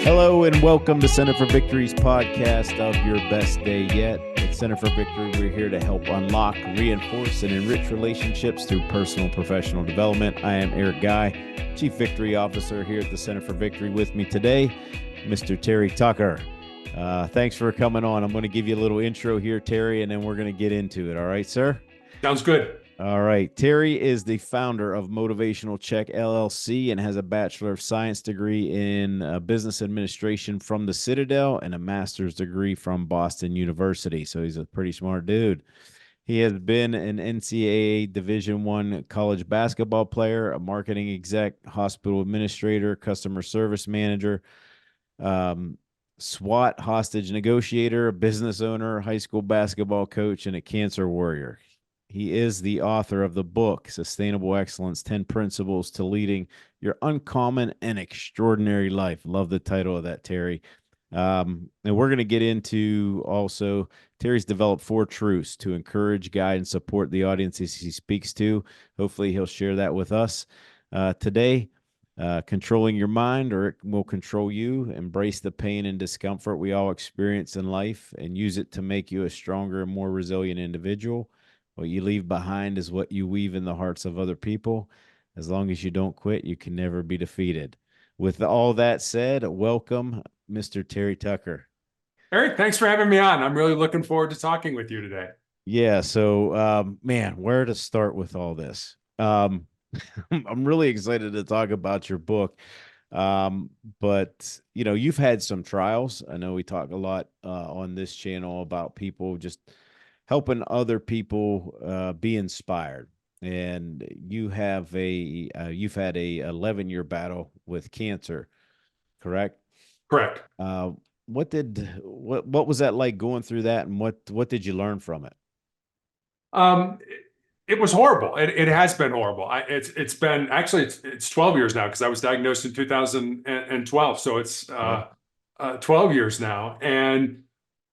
Hello and welcome to Center for Victory's podcast of Your Best Day Yet. At Center for Victory, we're here to help unlock, reinforce, and enrich relationships through personal and professional development. I am Eric Guy, Chief Victory Officer here at the Center for Victory. With me today, Mr. Terry Tucker. Thanks for coming on. I'm going to give you a little intro here, Terry, and then we're going to get into it. All right, sir? Sounds good. All right. Terry is the founder of Motivational Check LLC and has a Bachelor of Science degree in business administration from the Citadel and a master's degree from Boston University. So he's a pretty smart dude. He has been an NCAA Division I college basketball player, a marketing exec, hospital administrator, customer service manager, SWAT hostage negotiator, a business owner, high school basketball coach, and a cancer warrior. He is the author of the book, Sustainable Excellence, 10 Principles to Leading Your Uncommon and Extraordinary Life. Love the title of that, Terry. And we're going to get into also, Terry's developed 4 truths to encourage, guide, and support the audiences he speaks to. Hopefully he'll share that with us today. Controlling your mind, or it will control you. Embrace the pain and discomfort we all experience in life and use it to make you a stronger and more resilient individual. What you leave behind is what you weave in the hearts of other people. As long as you don't quit, you can never be defeated. With all that said, welcome, Mr. Terry Tucker. Eric, thanks for having me on. I'm really looking forward to talking with you today. Yeah, so, man, where to start with all this? I'm really excited to talk about your book. But, you know, you've had some trials. I know we talk a lot on this channel about people just helping other people be inspired. And you have you've had a 11-year battle with cancer, correct? Correct. What was that like going through that, and what did you learn from it? It was horrible. It has been horrible. It's been actually it's 12 years now, because I was diagnosed in 2012. So it's 12 years now. And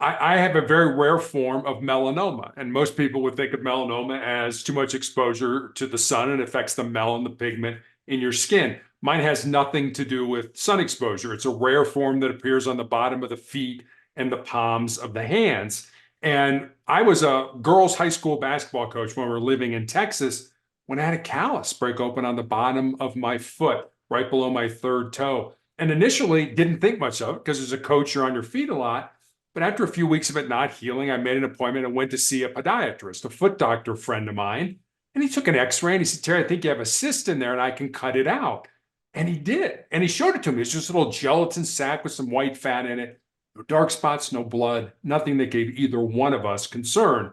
I have a very rare form of melanoma, and most people would think of melanoma as too much exposure to the sun and affects the melanin, the pigment in your skin. Mine has nothing to do with sun exposure. It's a rare form that appears on the bottom of the feet and the palms of the hands. And I was a girls' high school basketball coach when we were living in Texas, when I had a callus break open on the bottom of my foot, right below my third toe. And initially didn't think much of it, because as a coach, you're on your feet a lot. But after a few weeks of it not healing, I made an appointment and went to see a podiatrist, a foot doctor friend of mine. And he took an x-ray and he said, "Terry, I think you have a cyst in there and I can cut it out." And he did. And he showed it to me. It's just a little gelatin sac with some white fat in it. No dark spots, no blood, nothing that gave either one of us concern.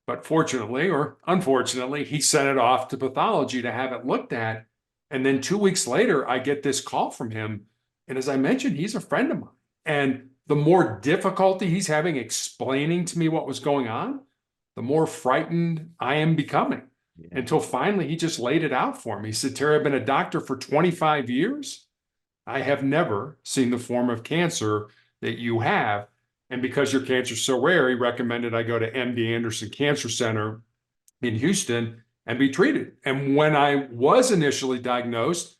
But fortunately, or unfortunately, he sent it off to pathology to have it looked at. And then 2 weeks later, I get this call from him. And as I mentioned, he's a friend of mine. And the more difficulty he's having explaining to me what was going on, the more frightened I am becoming. Yeah. Until finally he just laid it out for me. He said, "Terry, I've been a doctor for 25 years. I have never seen the form of cancer that you have. And because your cancer is so rare," he recommended I go to MD Anderson Cancer Center in Houston and be treated. And when I was initially diagnosed,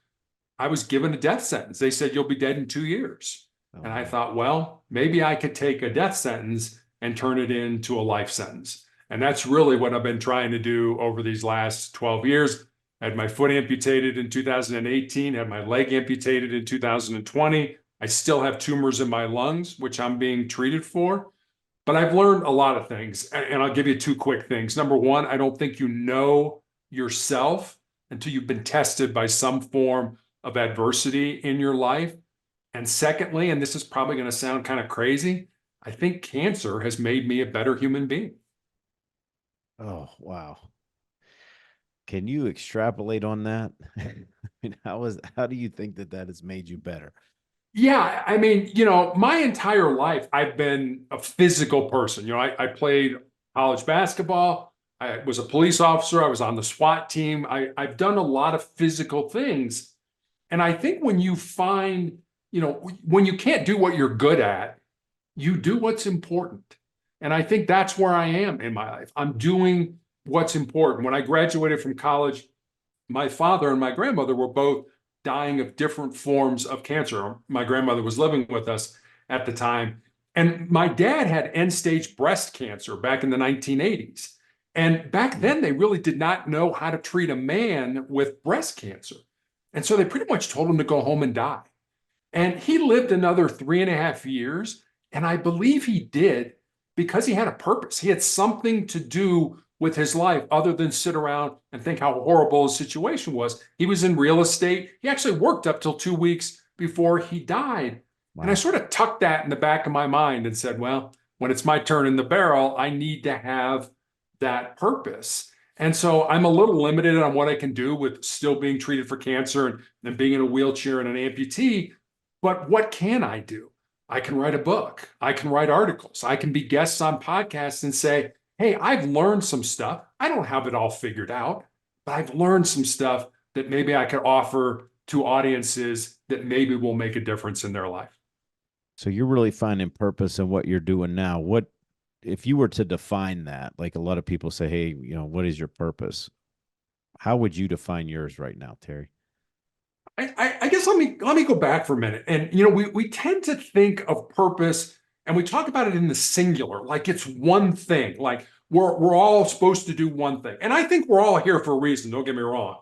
I was given a death sentence. They said, "You'll be dead in 2 years." And I thought, well, maybe I could take a death sentence and turn it into a life sentence. And that's really what I've been trying to do over these last 12 years. I had my foot amputated in 2018, had my leg amputated in 2020. I still have tumors in my lungs, which I'm being treated for. But I've learned a lot of things, and I'll give you 2 quick things. Number one, I don't think you know yourself until you've been tested by some form of adversity in your life. And secondly, and this is probably going to sound kind of crazy, I think cancer has made me a better human being. Oh, wow. Can you extrapolate on that? I mean, how do you think that has made you better? Yeah, I mean, my entire life, I've been a physical person. I played college basketball. I was a police officer. I was on the SWAT team. I've done a lot of physical things. And I think when you find, when you can't do what you're good at, you do what's important. And I think that's where I am in my life. I'm doing what's important. When I graduated from college, my father and my grandmother were both dying of different forms of cancer. My grandmother was living with us at the time. And my dad had end stage breast cancer back in the 1980s. And back then, they really did not know how to treat a man with breast cancer. And so they pretty much told him to go home and die. And he lived another 3.5 years. And I believe he did because he had a purpose. He had something to do with his life other than sit around and think how horrible his situation was. He was in real estate. He actually worked up till 2 weeks before he died. And I Wow. sort of tucked that in the back of my mind and said, well, when it's my turn in the barrel, I need to have that purpose. And so I'm a little limited on what I can do with still being treated for cancer and being in a wheelchair and an amputee. But what can I do? I can write a book. I can write articles. I can be guests on podcasts and say, hey, I've learned some stuff. I don't have it all figured out, but I've learned some stuff that maybe I could offer to audiences that maybe will make a difference in their life. So you're really finding purpose in what you're doing now. What if you were to define that? Like a lot of people say, hey, what is your purpose? How would you define yours right now, Terry? I guess let me go back for a minute. And we tend to think of purpose and we talk about it in the singular, like it's one thing, like we're all supposed to do one thing. And I think we're all here for a reason, don't get me wrong.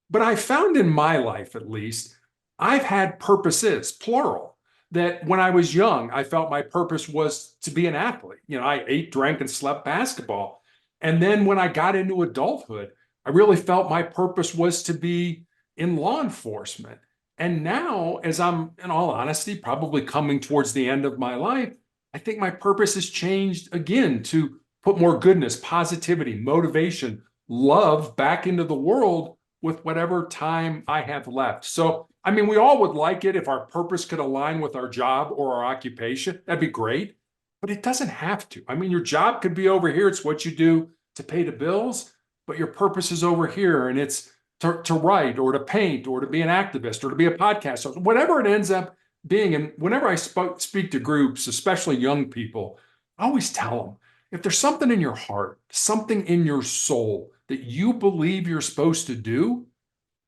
But I found in my life, at least, I've had purposes, plural, that when I was young, I felt my purpose was to be an athlete. I ate, drank, and slept basketball. And then when I got into adulthood, I really felt my purpose was to be in law enforcement. And now, as I'm, in all honesty, probably coming towards the end of my life, I think my purpose has changed again to put more goodness, positivity, motivation, love back into the world with whatever time I have left. So, I mean, we all would like it if our purpose could align with our job or our occupation. That'd be great, but it doesn't have to. I mean, your job could be over here. It's what you do to pay the bills, but your purpose is over here and it's to write or to paint or to be an activist or to be a podcast, whatever it ends up being. And whenever I speak to groups, especially young people, I always tell them, if there's something in your heart, something in your soul that you believe you're supposed to do,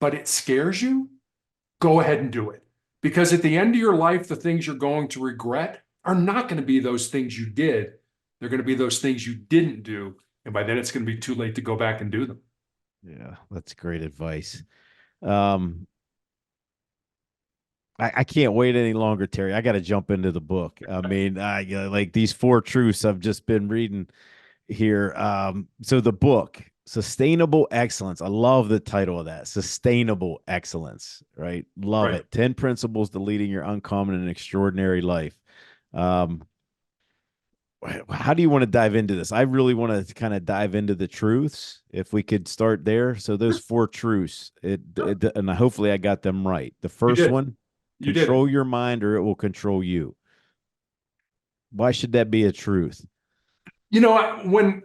but it scares you, go ahead and do it. Because at the end of your life, the things you're going to regret are not going to be those things you did. They're going to be those things you didn't do. And by then it's going to be too late to go back and do them. Yeah, that's great advice. Um, I can't wait any longer, Terry. I got to jump into the book. I mean, I like these four truths I've just been reading here. So the book, Sustainable Excellence. I love the title of that. Sustainable Excellence, right? Love Right. it. 10 principles to leading your uncommon and extraordinary life. Um, how do you want to dive into this? I really want to kind of dive into the truths. If we could start there. So those four truths, and hopefully I got them right. The You first did. one, You did it. control your mind or it will control you. Why should that be a truth? When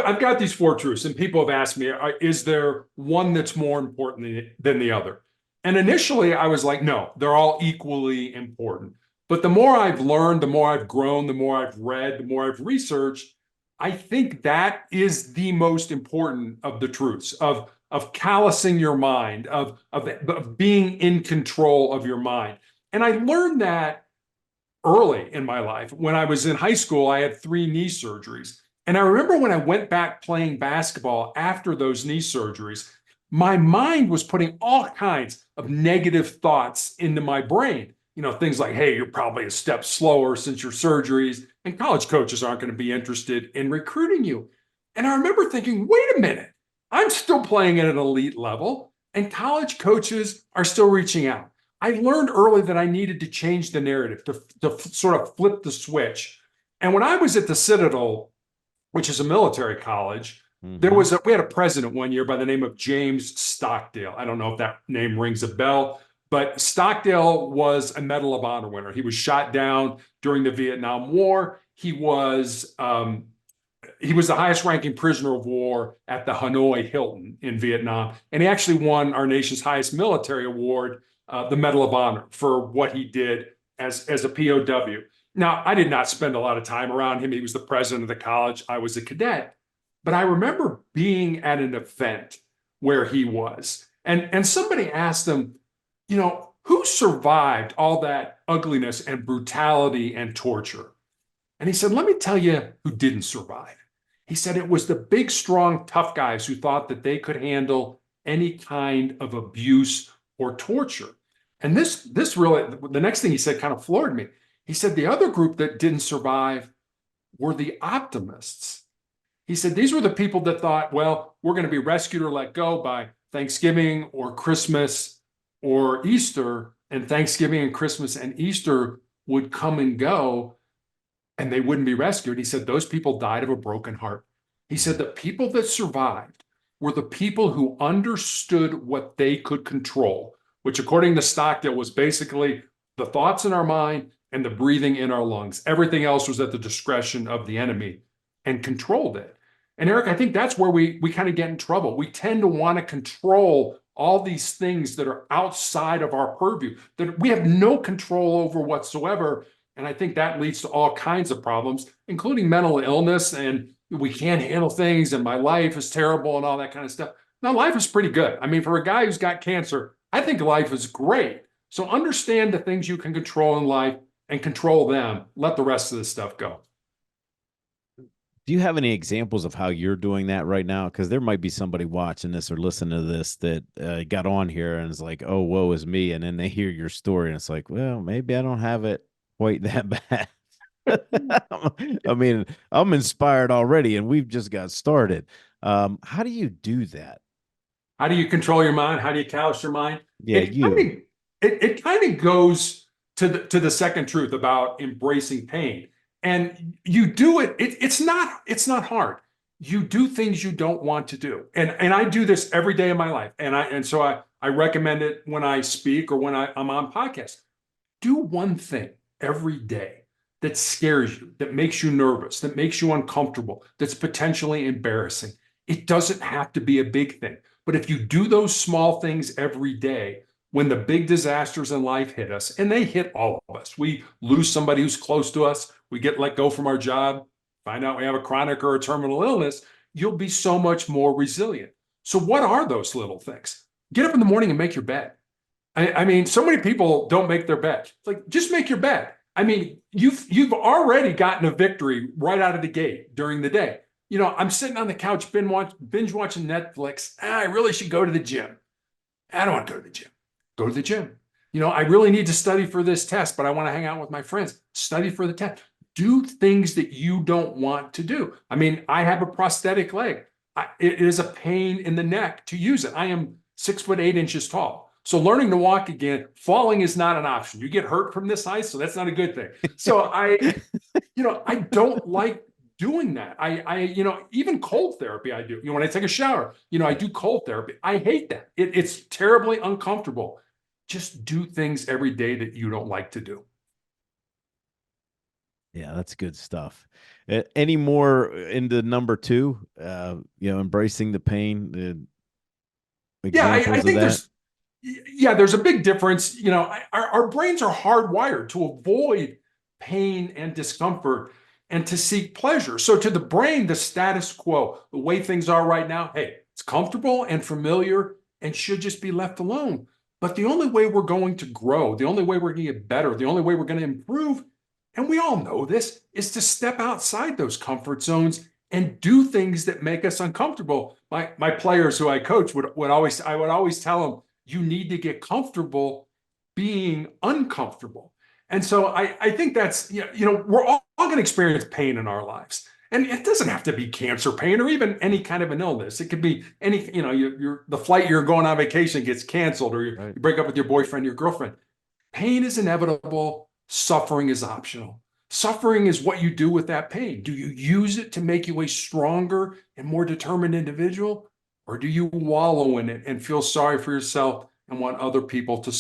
I've got these four truths, and people have asked me, is there one that's more important than the other? And initially, I was like, no, they're all equally important. But the more I've learned, the more I've grown, the more I've read, the more I've researched, I think that is the most important of the truths of callousing your mind, of being in control of your mind. And I learned that early in my life. When I was in high school, I had 3 knee surgeries. And I remember when I went back playing basketball after those knee surgeries, my mind was putting all kinds of negative thoughts into my brain. Things like, hey, you're probably a step slower since your surgeries, and college coaches aren't going to be interested in recruiting you. And I remember thinking, wait a minute, I'm still playing at an elite level, and college coaches are still reaching out. I learned early that I needed to change the narrative to sort of flip the switch. And when I was at the Citadel, which is a military college, Mm-hmm. we had a president one year by the name of James Stockdale. I don't know if that name rings a bell, but Stockdale was a Medal of Honor winner. He was shot down during the Vietnam War. He was the highest ranking prisoner of war at the Hanoi Hilton in Vietnam. And he actually won our nation's highest military award, the Medal of Honor, for what he did as a POW. Now, I did not spend a lot of time around him. He was the president of the college. I was a cadet. But I remember being at an event where he was, and somebody asked him, who survived all that ugliness and brutality and torture? And he said, let me tell you who didn't survive. He said it was the big, strong, tough guys who thought that they could handle any kind of abuse or torture. And this really, the next thing he said kind of floored me. He said the other group that didn't survive were the optimists. He said these were the people that thought, well, we're going to be rescued or let go by Thanksgiving or Christmas or Easter, and Thanksgiving and Christmas and Easter would come and go and they wouldn't be rescued. He said those people died of a broken heart. He said the people that survived were the people who understood what they could control, which, according to Stockdale, was basically the thoughts in our mind and the breathing in our lungs. Everything else was at the discretion of the enemy and controlled it. And Eric, I think that's where we kind of get in trouble. We tend to want to control all these things that are outside of our purview, that we have no control over whatsoever. And I think that leads to all kinds of problems, including mental illness, and we can't handle things, and my life is terrible, and all that kind of stuff. Now, life is pretty good. I mean, for a guy who's got cancer, I think life is great. So understand the things you can control in life and control them. Let the rest of this stuff go. Do you have any examples of how you're doing that right now? Because there might be somebody watching this or listening to this that got on here and is like, "Oh, woe is me," and then they hear your story and it's like, "Well, maybe I don't have it quite that bad." I mean, I'm inspired already, and we've just got started. How do you do that? How do you control your mind? How do you callous your mind? Yeah, It kind you. of it kind of goes to the second truth about embracing pain. And you do it, it's not hard. You do things you don't want to do. And I do this every day of my life. And so I recommend it when I speak or when I'm on podcasts. Do one thing every day that scares you, that makes you nervous, that makes you uncomfortable, that's potentially embarrassing. It doesn't have to be a big thing. But if you do those small things every day, when the big disasters in life hit us, and they hit all of us, we lose somebody who's close to us, we get let go from our job, find out we have a chronic or a terminal illness, you'll be so much more resilient. So, what are those little things? Get up in the morning and make your bed. I mean, so many people don't make their bed. It's like, just make your bed. I mean, you've already gotten a victory right out of the gate during the day. I'm sitting on the couch binge watching Netflix. I really should go to the gym. I don't want to go to the gym. Go to the gym. I really need to study for this test, but I want to hang out with my friends. Study for the test. Do things that you don't want to do. I mean, I have a prosthetic leg. It is a pain in the neck to use it. I am 6'8" tall. So learning to walk again, falling is not an option. You get hurt from this height, so that's not a good thing. So I don't like doing that. Even cold therapy I do. When I take a shower, I do cold therapy. I hate that. It's terribly uncomfortable. Just do things every day that you don't like to do. Yeah, that's good stuff. Any more into number two? Embracing the pain, the Yeah, I examples of think that. there's a big difference. Our brains are hardwired to avoid pain and discomfort and to seek pleasure. So to the brain, the status quo, the way things are right now, hey, it's comfortable and familiar and should just be left alone. But the only way we're going to grow, the only way we're going to get better, the only way we're going to improve, and we all know this, is to step outside those comfort zones and do things that make us uncomfortable. My players who I coach I would always tell them, you need to get comfortable being uncomfortable. And so I think that's, we're all going to experience pain in our lives. And it doesn't have to be cancer pain or even any kind of an illness. It could be any, the flight you're going on vacation gets canceled, or you Right. break up with your boyfriend, your girlfriend. Pain is inevitable. Suffering is optional. Suffering is what you do with that pain. Do you use it to make you a stronger and more determined individual? Or do you wallow in it and feel sorry for yourself and want other people to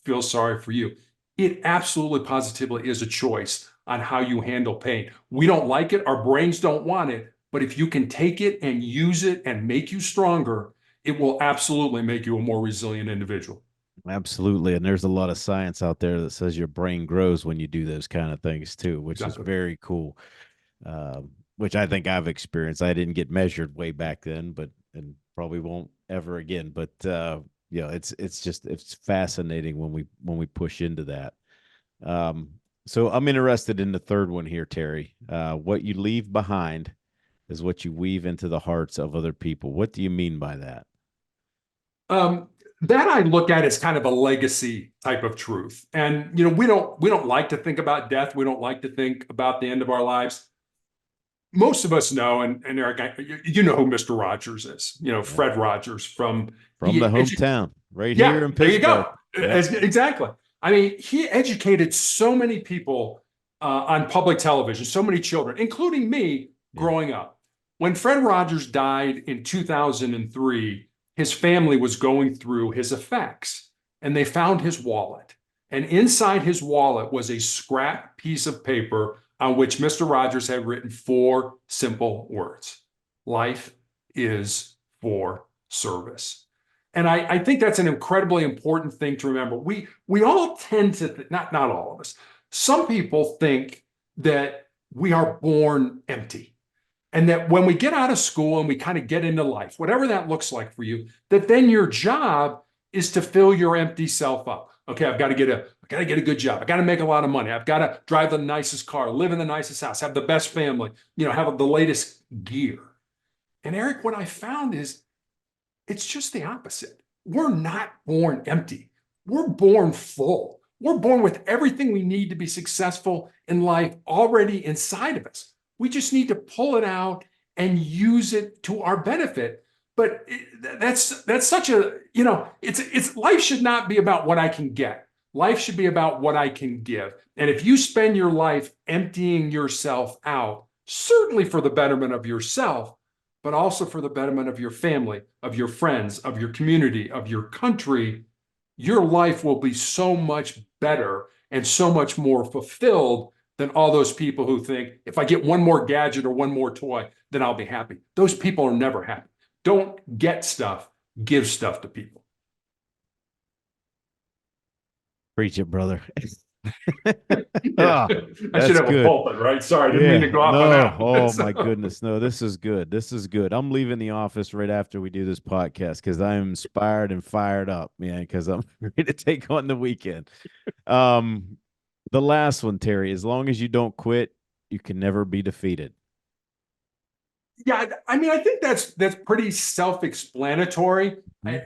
feel sorry for you? It absolutely positively is a choice on how you handle pain. We don't like it, our brains don't want it, but if you can take it and use it and make you stronger, it will absolutely make you a more resilient individual. Absolutely. And there's a lot of science out there that says your brain grows when you do those kind of things too, which is Exactly. very cool. which I think I've experienced. I didn't get measured way back then, but and probably won't ever again. But it's fascinating when we push into that. Um, so I'm interested in the third one here, Terry. What you leave behind is what you weave into the hearts of other people. What do you mean by that? Um, that I look at as kind of a legacy type of truth. And we don't like to think about death. We don't like to think about the end of our lives. Most of us know, and Eric, you know who Mr. Rogers is. Yep. Fred Rogers from From the he. hometown, right Yeah, here in there you Pittsburgh. go. Yep. Exactly. I mean, he educated so many people on public television, so many children, including me Yeah. growing up. When Fred Rogers died in 2003, his family was going through his effects and they found his wallet. And inside his wallet was a scrap piece of paper on which Mr. Rogers had written four simple words: Life is for service. And I think that's an incredibly important thing to remember. We all tend to not all of us. Some people think that we are born empty, and that when we get out of school and we kind of get into life, whatever that looks like for you, that then your job is to fill your empty self up. Okay, I got to get a good job. I got to make a lot of money. I've got to drive the nicest car, live in the nicest house, have the best family, have the latest gear. And Eric, what I found is it's just the opposite. We're not born empty. We're born full. We're born with everything we need to be successful in life already inside of us. We just need to pull it out and use it to our benefit. But that's such a, it's life should not be about what I can get. Life should be about what I can give. And if you spend your life emptying yourself out, certainly for the betterment of yourself, but also for the betterment of your family, of your friends, of your community, of your country, your life will be so much better and so much more fulfilled than all those people who think, if I get one more gadget or one more toy, then I'll be happy. Those people are never happy. Don't get stuff, give stuff to people. Preach it, brother. Yeah, Oh, I should that's have a good. pulpit, right? Sorry, I didn't mean Yeah. to go off on No. that one. Oh my goodness. No, this is good. This is good. I'm leaving the office right after we do this podcast because I'm inspired and fired up, man, because I'm ready to take on the weekend. Um, the last one, Terry, as long as you don't quit, you can never be defeated. Yeah, I mean, I think that's pretty self-explanatory. Hmm?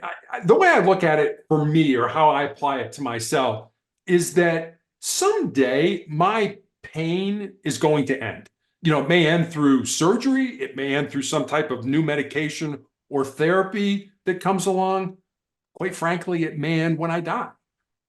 The way I look at it for me, or how I apply it to myself, is that someday my pain is going to end. It may end through surgery, it may end through some type of new medication or therapy that comes along. Quite frankly, it may end when I die.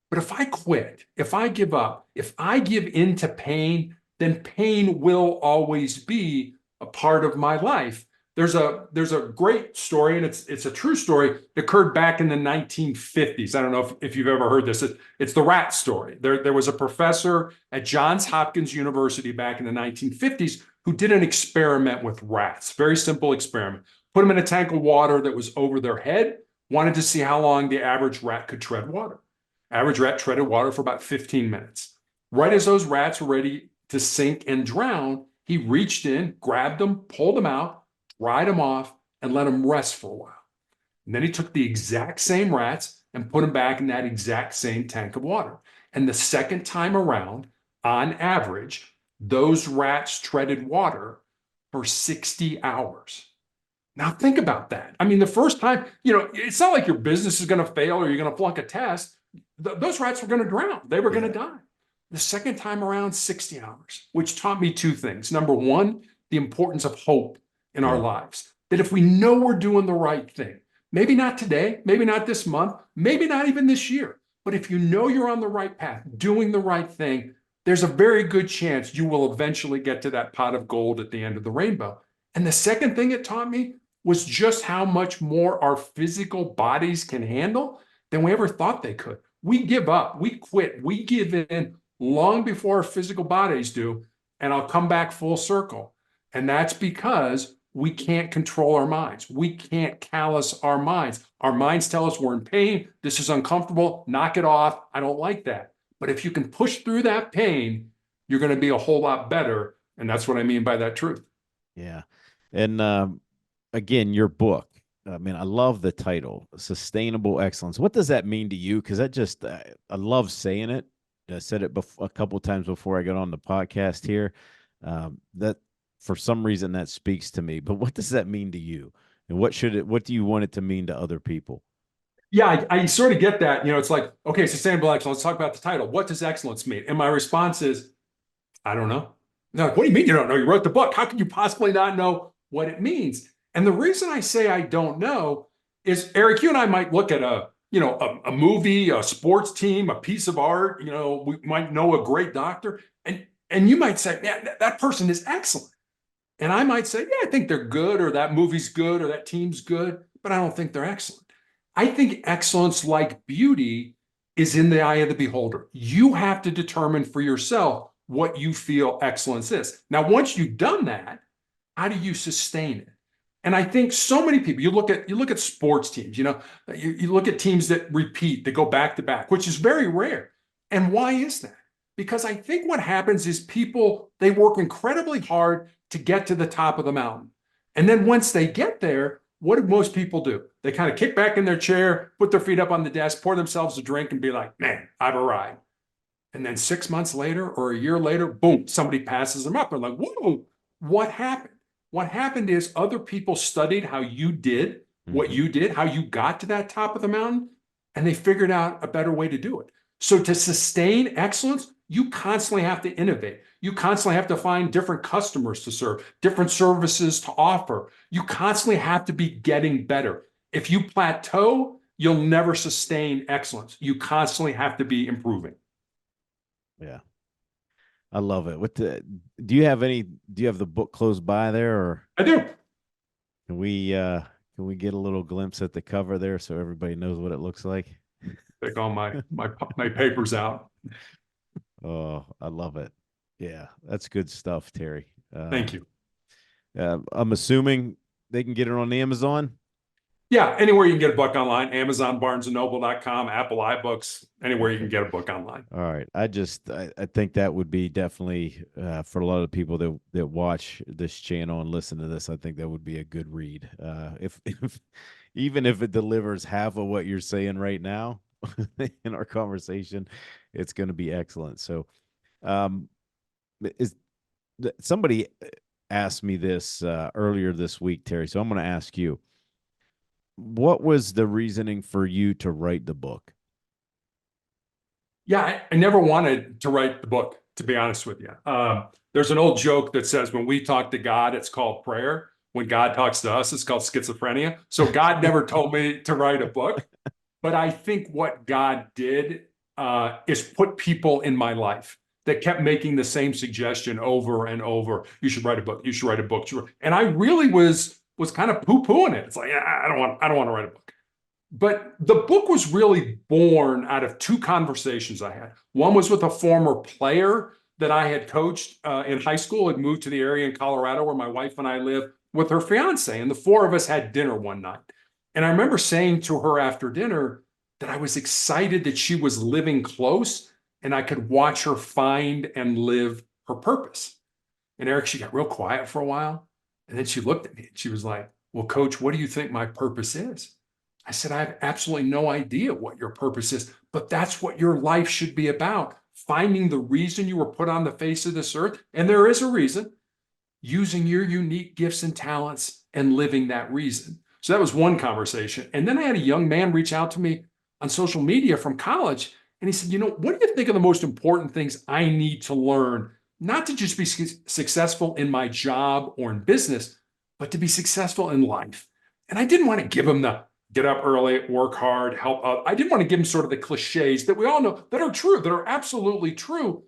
But if I quit, if I give up, if I give in to pain, then pain will always be a part of my life. There's a great story, and it's a true story. It occurred back in the 1950s. I don't know if you've ever heard this. It's the rat story. There was a professor at Johns Hopkins University back in the 1950s who did an experiment with rats. Very simple experiment. Put them in a tank of water that was over their head. Wanted to see how long the average rat could tread water. Average rat treaded water for about 15 minutes. Right as those rats were ready to sink and drown, he reached in, grabbed them, pulled them out, dried them off, and let them rest for a while. And then he took the exact same rats and put them back in that exact same tank of water. And the second time around, on average, those rats treaded water for 60 hours. Now think about that. I mean, the first time, it's not like your business is going to fail or you're going to flunk a test. Those rats were going to drown. They were going to Yeah. die. The second time around, 60 hours, which taught me two things. Number one, the importance of hope in our Yeah. lives. That if we know we're doing the right thing, maybe not today, maybe not this month, maybe not even this year, but if you know you're on the right path, doing the right thing, there's a very good chance you will eventually get to that pot of gold at the end of the rainbow. And the second thing it taught me was just how much more our physical bodies can handle than we ever thought they could. We give up, we quit, we give in long before our physical bodies do. And I'll come back full circle. And that's because we can't control our minds. We can't callous our minds. Our minds tell us we're in pain. This is uncomfortable. Knock it off. I don't like that. But if you can push through that pain, you're going to be a whole lot better. And that's what I mean by that truth. Yeah. And again, your book. I mean, I love the title, Sustainable Excellence. What does that mean to you? Because that just, I love saying it. I said it a couple times before I got on the podcast here. That for some reason that speaks to me. But what does that mean to you? And what do you want it to mean to other people? Yeah, I sort of get that. It's like, okay, sustainable excellence. Let's talk about the title. What does excellence mean? And my response is, I don't know. They're like, what do you mean you don't know? You wrote the book. How could you possibly not know what it means? And the reason I say I don't know is, Eric, you and I might look at a movie, a sports team, a piece of art. We might know a great doctor, and you might say, man, that person is excellent. And I might say, yeah, I think they're good, or that movie's good, or that team's good, but I don't think they're excellent. I think excellence, like beauty, is in the eye of the beholder. You have to determine for yourself what you feel excellence is. Now, once you've done that, how do you sustain it? And I think so many people, you look at sports teams, you look at teams that repeat, that go back to back, which is very rare. And why is that? Because I think what happens is people, they work incredibly hard to get to the top of the mountain. And then once they get there, what do most people do? They kind of kick back in their chair, put their feet up on the desk, pour themselves a drink, and be like, man, I've arrived. And then 6 months later or a year later, boom, somebody passes them up. They're like, whoa, what happened? What happened is other people studied how you did what Hmm. you did, how you got to that top of the mountain, and they figured out a better way to do it. So to sustain excellence, you constantly have to innovate. You constantly have to find different customers to serve, different services to offer. You constantly have to be getting better. If you plateau, you'll never sustain excellence. You constantly have to be improving. Yeah. I love it. Do you have the book close by there, or I do. can we get a little glimpse at the cover there so everybody knows what it looks like? Take all my papers out. Oh, I love it. Yeah, that's good stuff, Terry. Thank you. I'm assuming they can get it on Amazon. Yeah, anywhere you can get a book online, Amazon, BarnesandNoble.com, Apple iBooks, anywhere you can Okay. get a book online. All right. I think that would be definitely for a lot of people that watch this channel and listen to this. I think that would be a good read. If even if it delivers half of what you're saying right now in our conversation, it's going to be excellent. So, um, is somebody asked me this earlier this week, Terry? So I'm going to ask you, what was the reasoning for you to write the book? Yeah, I never wanted to write the book, to be honest with you. There's an old joke that says when we talk to God, it's called prayer. When God talks to us, it's called schizophrenia. So God never told me to write a book. But I think what God did is put people in my life that kept making the same suggestion over and over. You should write a book. You should write a book. And I really was kind of poo-pooing it. It's like, I don't want to write a book. But the book was really born out of two conversations I had. One was with a former player that I had coached in high school, had moved to the area in Colorado where my wife and I live with her fiance. And the four of us had dinner one night. And I remember saying to her after dinner that I was excited that she was living close and I could watch her find and live her purpose. And Eric, she got real quiet for a while. And then she looked at me and she was like, well, coach, what do you think my purpose is? I said, I have absolutely no idea what your purpose is, but that's what your life should be about. Finding the reason you were put on the face of this earth. And there is a reason, using your unique gifts and talents and living that reason. So that was one conversation. And then I had a young man reach out to me on social media from college. And he said, what do you think are the most important things I need to learn, not to just be successful in my job or in business, but to be successful in life? And I didn't want to give him the get up early, work hard, help out. I didn't want to give him sort of the cliches that we all know that are true, that are absolutely true.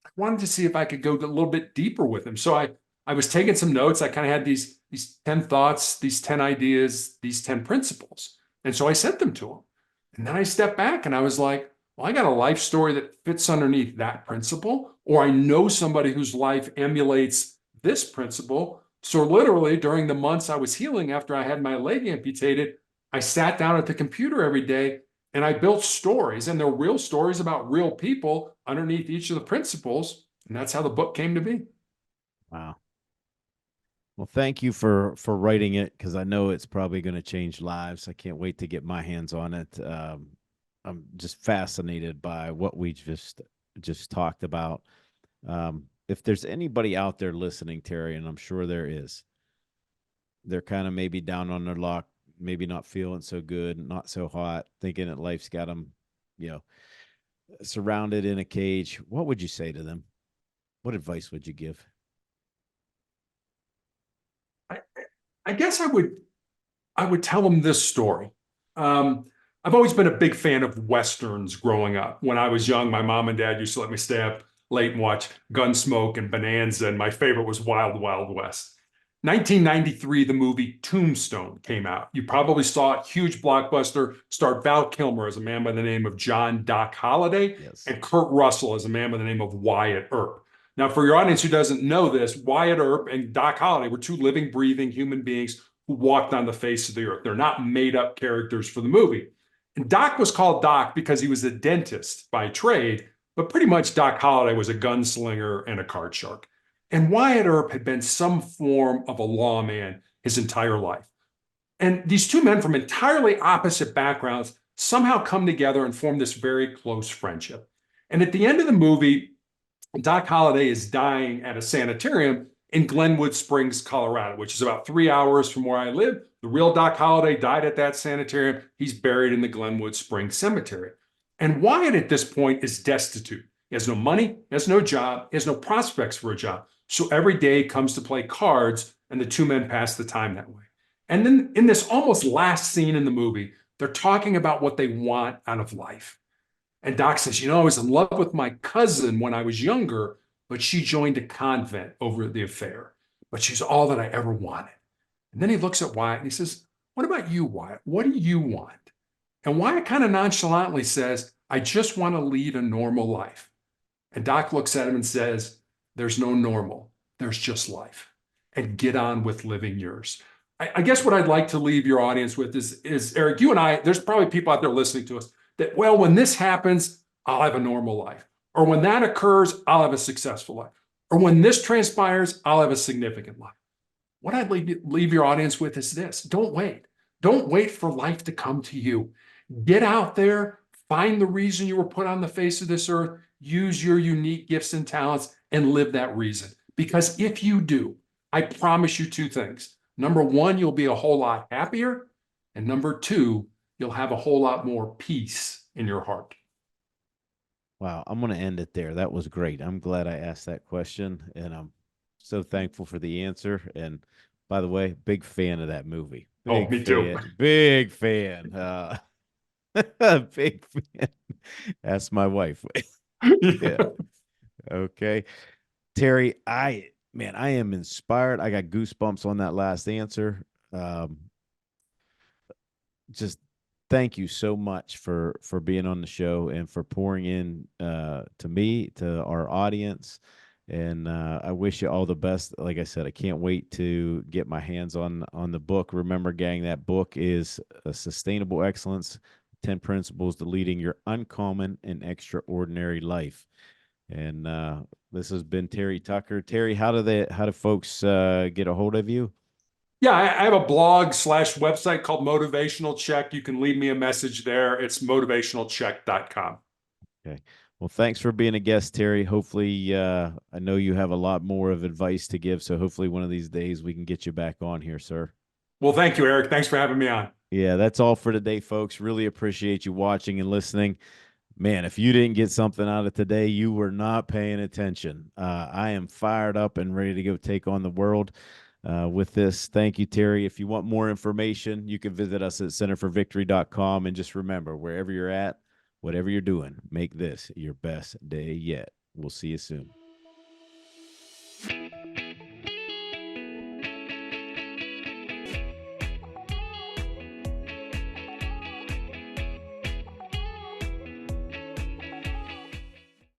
I wanted to see if I could go a little bit deeper with him. So I was taking some notes. I kind of had these 10 thoughts, these 10 ideas, these 10 principles. And so I sent them to him. And then I stepped back and I was like, well, I got a life story that fits underneath that principle, or I know somebody whose life emulates this principle. So literally during the months I was healing after I had my leg amputated, I sat down at the computer every day and I built stories, and they're real stories about real people underneath each of the principles. And that's how the book came to be. Wow. Well, thank you for writing it because I know it's probably going to change lives. I can't wait to get my hands on it. I'm just fascinated by what we just talked about. If there's anybody out there listening, Terry, and I'm sure there is, they're kind of maybe down on their luck, maybe not feeling so good, not so hot, thinking that life's got them, you know, surrounded in a cage. What would you say to them? What advice would you give? I, I guess I would tell them this story. Um, I've always been a big fan of Westerns growing up. When I was young, my mom and dad used to let me stay up late and watch Gunsmoke and Bonanza, and my favorite was Wild Wild West. 1993, the movie Tombstone came out. You probably saw it, huge blockbuster, starred Val Kilmer as a man by the name of John Doc Holliday Yes. and Kurt Russell as a man by the name of Wyatt Earp. Now, for your audience who doesn't know this, Wyatt Earp and Doc Holliday were two living, breathing human beings who walked on the face of the earth. They're not made up characters for the movie. And Doc was called Doc because he was a dentist by trade, but pretty much Doc Holliday was a gunslinger and a card shark. And Wyatt Earp had been some form of a lawman his entire life. And these two men from entirely opposite backgrounds somehow come together and form this very close friendship. And at the end of the movie, Doc Holliday is dying at a sanitarium in Glenwood Springs, Colorado, which is about 3 hours from where I live. The real Doc Holliday died at that sanitarium. He's buried in the Glenwood Springs Cemetery. And Wyatt at this point is destitute. He has no money, he has no job, he has no prospects for a job. So every day comes to play cards, and the two men pass the time that way. And then in this almost last scene in the movie, they're talking about what they want out of life. And Doc says, I was in love with my cousin when I was younger, but she joined a convent over the affair. But she's all that I ever wanted. And then he looks at Wyatt and he says, what about you, Wyatt? What do you want? And Wyatt kind of nonchalantly says, I just want to lead a normal life. And Doc looks at him and says, there's no normal, there's just life. And get on with living yours. I guess what I'd like to leave your audience with is Eric, you and I, there's probably people out there listening to us that, well, when this happens, I'll have a normal life. Or when that occurs, I'll have a successful life. Or when this transpires, I'll have a significant life. What I'd leave your audience with is this: don't wait. Don't wait for life to come to you. Get out there, find the reason you were put on the face of this earth, use your unique gifts and talents, and live that reason. Because if you do, I promise you two things. Number one, you'll be a whole lot happier. And number two, you'll have a whole lot more peace in your heart. Wow, I'm going to end it there. That was great. I'm glad I asked that question, and I'm so thankful for the answer. And by the way, big fan of that movie. Oh, Big me too. fan. Big fan. Big fan. Ask my wife. Yeah. Okay. Terry, I am inspired. I got goosebumps on that last answer. Um, just thank you so much for being on the show and for pouring in to me, to our audience. And I wish you all the best. Like I said, I can't wait to get my hands on the book. Remember, gang, that book is a Sustainable Excellence: 10 Principles to Leading Your Uncommon and Extraordinary Life. And this has been Terry Tucker. Terry, how do folks get a hold of you? Yeah, I have a blog slash website called Motivational Check. You can leave me a message there. It's motivationalcheck.com. Okay. Well, thanks for being a guest, Terry. Hopefully, I know you have a lot more of advice to give. So hopefully one of these days we can get you back on here, sir. Well, thank you, Eric. Thanks for having me on. Yeah, that's all for today, folks. Really appreciate you watching and listening. Man, if you didn't get something out of today, you were not paying attention. I am fired up and ready to go take on the world with this. Thank you, Terry. If you want more information, you can visit us at centerforvictory.com. And just remember, wherever you're at, whatever you're doing, make this your best day yet. We'll see you soon.